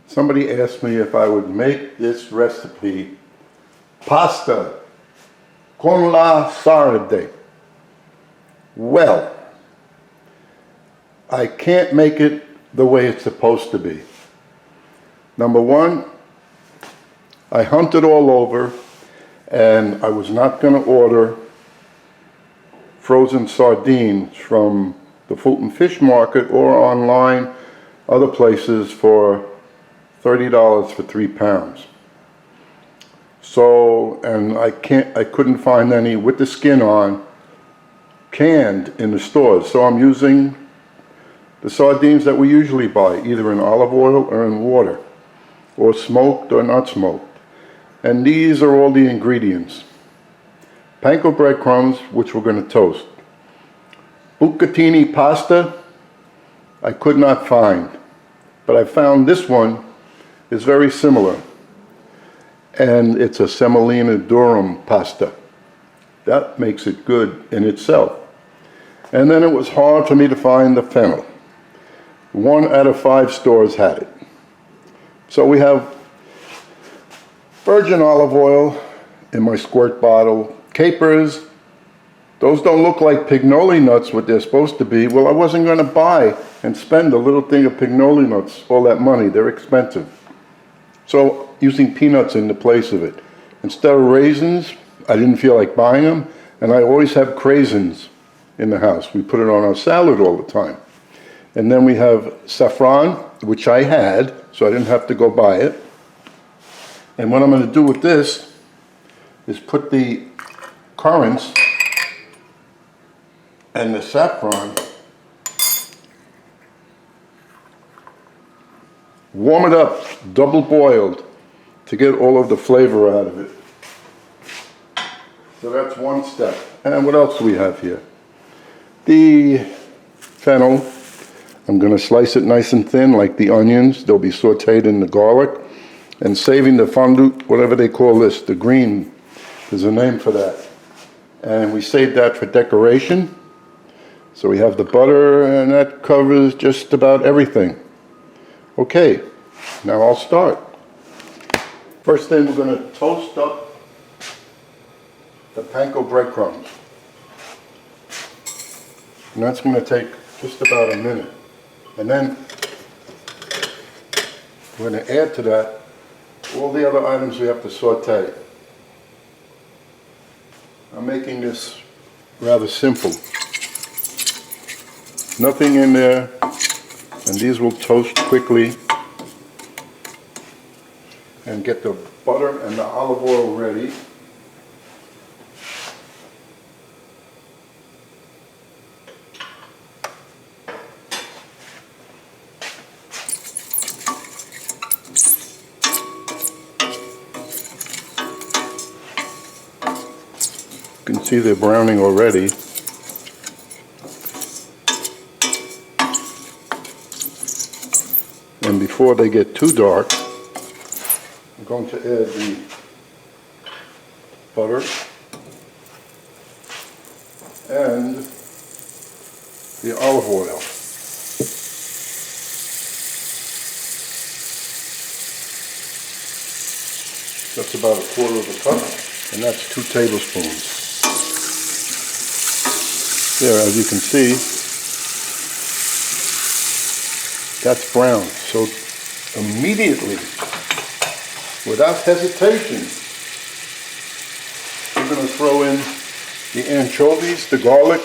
Somebody asked me if I would make this recipe, pasta con la sarde. Well, I can't make it the way it's supposed to be. Number one, I hunted all over and I was not going to order frozen sardines from the Fulton Fish Market or online, other places for $30 for 3 pounds. So, and I couldn't find any with the skin on, canned in the stores. So I'm using the sardines that we usually buy, either in olive oil or in water, or smoked or not smoked. And these are all the ingredients. Panko breadcrumbs, which we're going to toast. Bucatini pasta, I could not find, but I found this one is very similar. And it's a semolina durum pasta. That makes it good in itself. And then it was hard for me to find the fennel. 1 out of 5 stores had it. So we have virgin olive oil in my squirt bottle, capers. Those don't look like pignoli nuts, what they're supposed to be. Well, I wasn't going to buy and spend a little thing of pignoli nuts, all that money. They're expensive. So using peanuts in the place of it. Instead of raisins, I didn't feel like buying them, and I always have craisins in the house. We put it on our salad all the time. And then we have saffron, which I had, so I didn't have to go buy it. And what I'm going to do with this is put the currants and the saffron, warm it up, double boiled, to get all of the flavor out of it. So that's one step. And what else do we have here? The fennel. I'm going to slice it nice and thin like the onions. They'll be sauteed in the garlic. And saving the fondue, whatever they call this, the green, there's a name for that. And we save that for decoration. So we have the butter, and that covers just about everything. Okay, now I'll start. First thing, we're going to toast up the panko breadcrumbs. And that's going to take just about a minute. And then we're going to add to that all the other items we have to saute. I'm making this rather simple. Nothing in there, and these will toast quickly and get the butter and the olive oil ready. You can see they're browning already. And before they get too dark, I'm going to add the butter and the olive oil. That's about 1/4 cup, and that's 2 tablespoons. There, as you can see, that's brown. So immediately, without hesitation, we're going to throw in the anchovies, the garlic,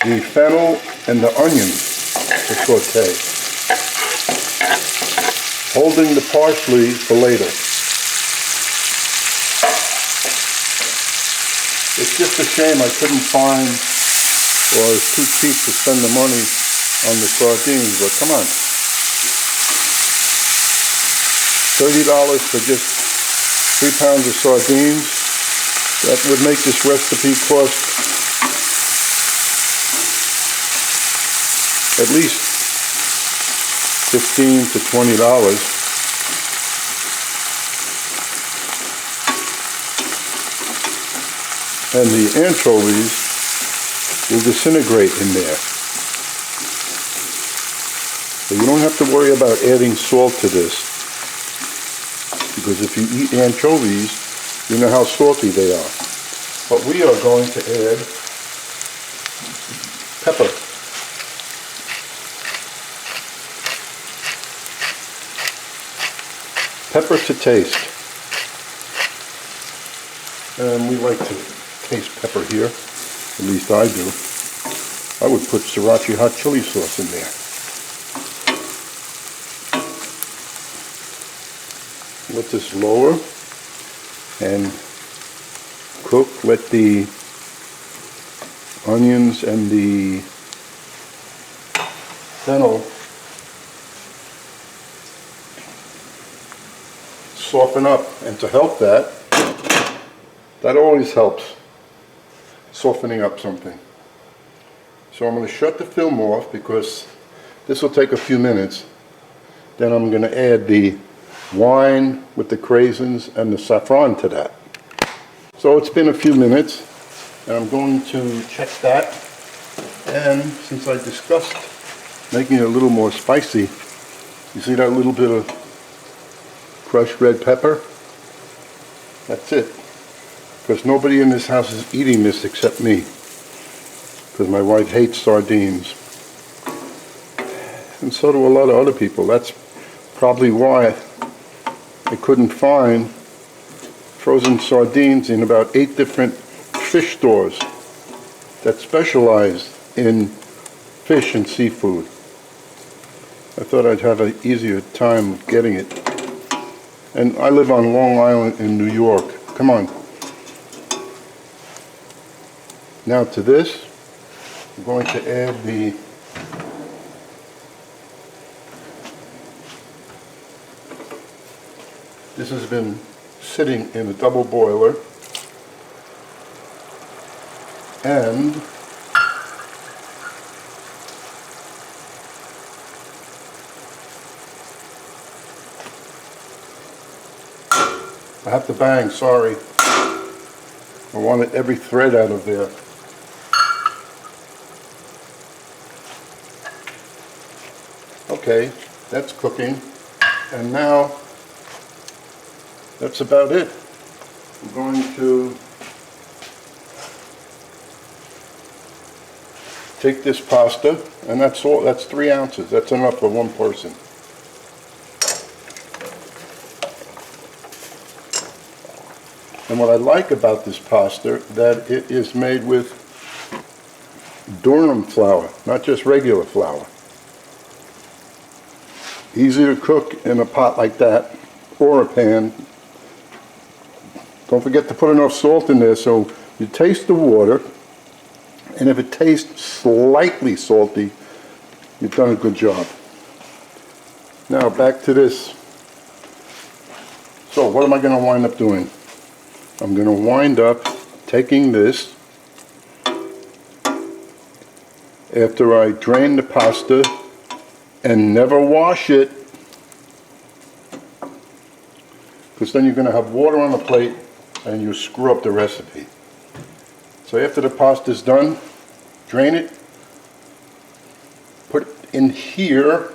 the fennel, and the onions to saute, holding the parsley for later. It's just a shame I couldn't find, or it was too cheap to spend the money on the sardines, but come on. $30 for just 3 pounds of sardines. That would make this recipe cost at least $15 to $20. And the anchovies will disintegrate in there. So you don't have to worry about adding salt to this, because if you eat anchovies, you know how salty they are. But we are going to add pepper. Pepper to taste. And we like to taste pepper here, at least I do. I would put sriracha hot chili sauce in there. Let this lower and cook. Let the onions and the fennel soften up, and to help that always helps, softening up something. So I'm going to shut the film off because this will take a few minutes. Then I'm going to add the wine with the craisins and the saffron to that. So it's been a few minutes, and I'm going to check that. And since I discussed making it a little more spicy, you see that little bit of crushed red pepper? That's it. Because nobody in this house is eating this except me. Because my wife hates sardines. And so do a lot of other people. That's probably why I couldn't find frozen sardines in about 8 different fish stores that specialize in fish and seafood. I thought I'd have an easier time getting it. And I live on Long Island in New York. Come on. Now to this, I'm going to add the this has been sitting in a double boiler, and I have to bang, sorry. I wanted every thread out of there. Okay, that's cooking, and now that's about it. I'm going to take this pasta, and that's all. That's 3 ounces. That's enough for one person. And what I like about this pasta, that it is made with durum flour, not just regular flour. Easy to cook in a pot like that, or a pan. Don't forget to put enough salt in there so you taste the water, and if it tastes slightly salty, you've done a good job. Now back to this. So what am I going to wind up doing? I'm going to wind up taking this, after I drain the pasta, and never wash it, because then you're going to have water on the plate and you screw up the recipe. So after the pasta is done, drain it, put it in here,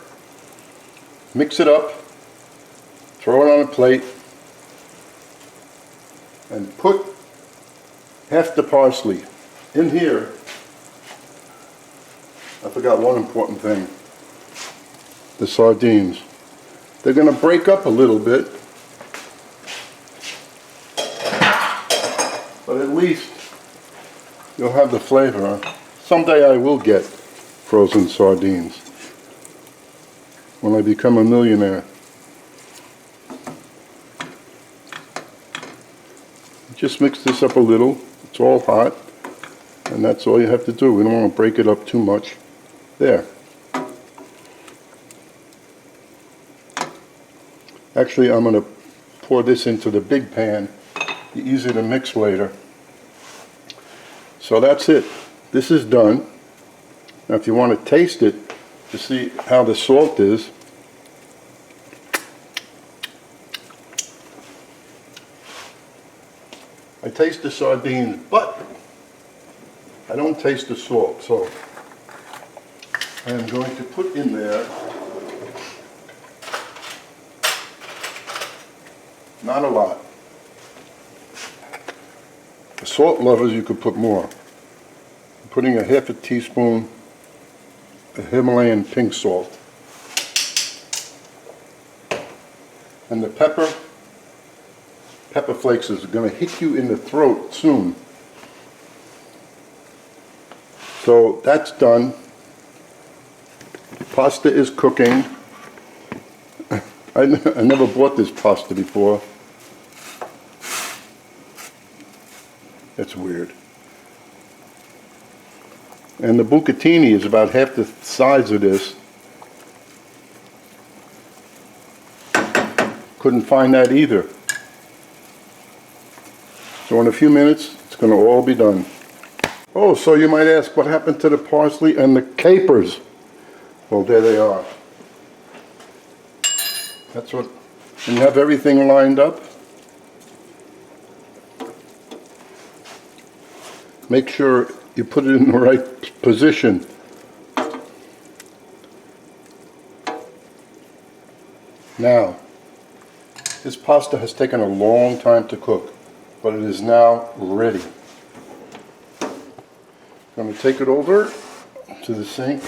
mix it up, throw it on a plate, and put half the parsley in here. I forgot one important thing. The sardines. They're going to break up a little bit, but at least you'll have the flavor. Someday I will get frozen sardines when I become a millionaire. Just mix this up a little. It's all hot, and that's all you have to do. We don't want to break it up too much. There. Actually, I'm going to pour this into the big pan. Easy to mix later. So that's it. This is done. Now if you want to taste it to see how the salt is, I taste the sardines, but I don't taste the salt. So I am going to put in there not a lot. For salt lovers, you could put more. I'm putting a half a teaspoon of Himalayan pink salt. And the pepper flakes is going to hit you in the throat soon. So that's done. Pasta is cooking. I never bought this pasta before. It's weird. And the bucatini is about half the size of this. Couldn't find that either. So in a few minutes, it's going to all be done. Oh, so you might ask, what happened to the parsley and the capers? Well, there they are. That's what, and you have everything lined up. Make sure you put it in the right position. Now, this pasta has taken a long time to cook, but it is now ready. I'm going to take it over to the sink.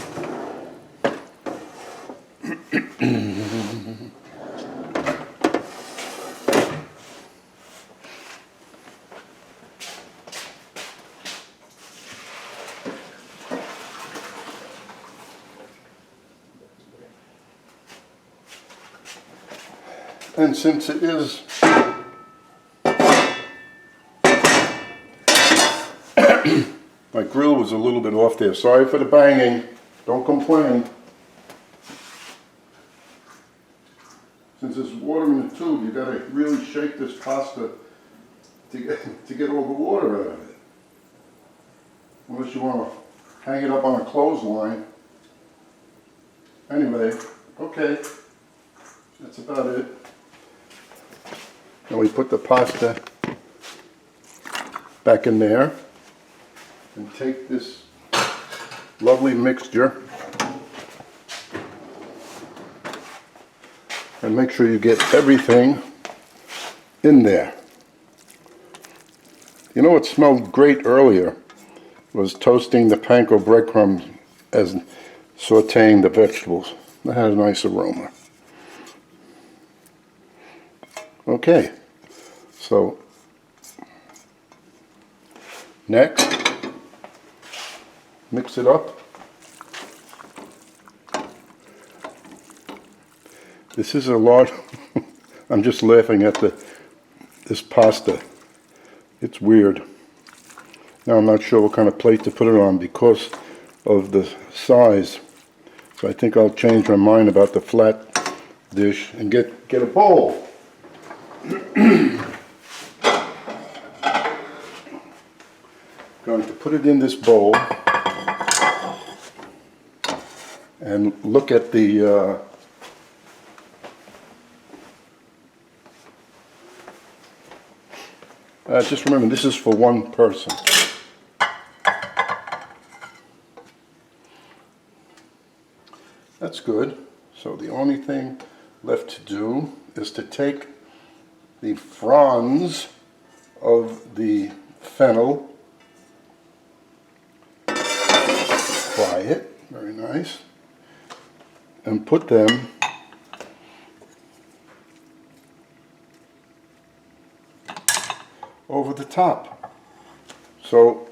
And since it is my grill was a little bit off there. Sorry for the banging. Don't complain. Since there's water in the tube, you got to really shake this pasta to get all the water out of it. Unless you want to hang it up on a clothesline. Anyway, okay. That's about it. Now we put the pasta back in there and take this lovely mixture and make sure you get everything in there. You know what smelled great earlier was toasting the panko breadcrumbs as sauteing the vegetables. That had a nice aroma. Okay, so next, mix it up. This is a lot. I'm just laughing at this pasta. It's weird. Now I'm not sure what kind of plate to put it on because of the size. So I think I'll change my mind about the flat dish and get a bowl. Going to put it in this bowl and look at the just remember, this is for one person. That's good. So the only thing left to do is to take the fronds of the fennel, fry it, very nice, and put them over the top. So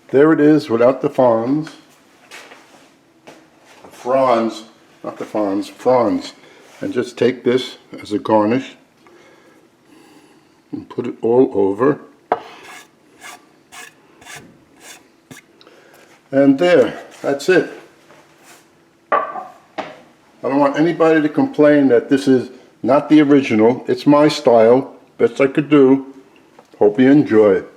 there it is without the fronds. Fronds, not the fronds, fronds. And just take this as a garnish and put it all over. And there, that's it. I don't want anybody to complain that this is not the original. It's my style, best I could do. Hope you enjoy it.